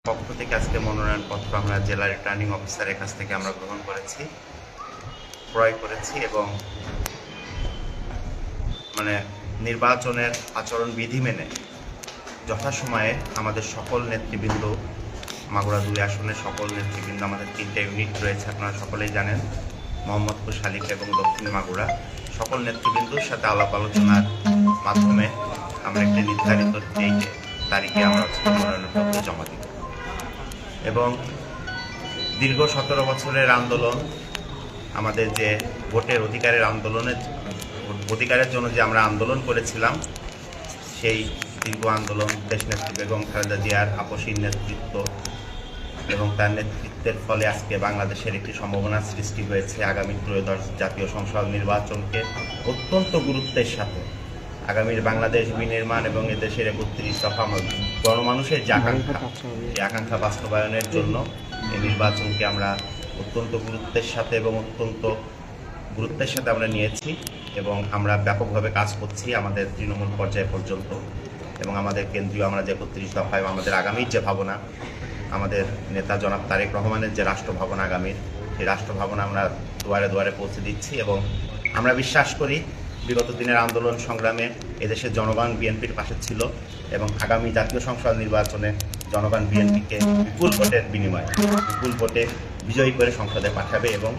পক্ষ থেকে আজকে মনোনয়নপত্র আমরা জেলা রিটার্নিং অফিসারের কাছ থেকে আমরা গ্রহণ করেছি, ক্রয় করেছি এবং নির্বাচনের আচরণ বিধি মেনে যথাসময়ে আমাদের সকল নেতৃবৃন্দ, মাগুরা 2 আসনের সকল নেতৃবৃন্দ, আমাদের 3টে ইউনিট রয়েছে, আপনারা সকলেই জানেন, মোহাম্মদপুর, শালিকা এবং দক্ষিণ মাগুরা, সকল নেতৃবৃন্দর সাথে আলাপ আলোচনার মাধ্যমে আমরা একটি নির্ধারিত তারিখে আমরা মনোনয়নপত্র জমা দিব এবং দীর্ঘ 17 বছরের আন্দোলন, আমাদের যে ভোটের অধিকারের জন্য যে আমরা আন্দোলন করেছিলাম, সেই দীর্ঘ আন্দোলন দেশনেত্রী বেগম খালেদা জিয়ার আপসীর নেতৃত্ব এবং তার নেতৃত্বের ফলে আজকে বাংলাদেশের একটি সম্ভাবনার সৃষ্টি হয়েছে। আগামী ত্রয়োদশ জাতীয় সংসদ নির্বাচনকে অত্যন্ত গুরুত্বের সাথে আগামীর বাংলাদেশ বিনির্মাণ এবং এদেশের 31 দফা গণমানুষের যে আকাঙ্ক্ষা বাস্তবায়নের জন্য এই নির্বাচনকে আমরা অত্যন্ত গুরুত্বের সাথে আমরা নিয়েছি এবং আমরা ব্যাপকভাবে কাজ করছি আমাদের তৃণমূল পর্যায় পর্যন্ত এবং আমাদের কেন্দ্রীয় আমরা যে 31 দফায় আমাদের আগামীর যে ভাবনা, আমাদের নেতা জনাব তারেক রহমানের যে রাষ্ট্র ভাবনা আগামীর, সেই রাষ্ট্র ভাবনা আমরা দুয়ারে দুয়ারে পৌঁছে দিচ্ছি এবং আমরা বিশ্বাস করি বিগত দিনের আন্দোলন সংগ্রামে এদেশের জনগণ বিএনপির পাশে ছিল এবং আগামী জাতীয় সংসদ নির্বাচনে জনগণ বিএনপিকে বিপুল ভোটের বিনিময়ে বিপুল ভোটে বিজয়ী করে সংসদে পাঠাবে এবং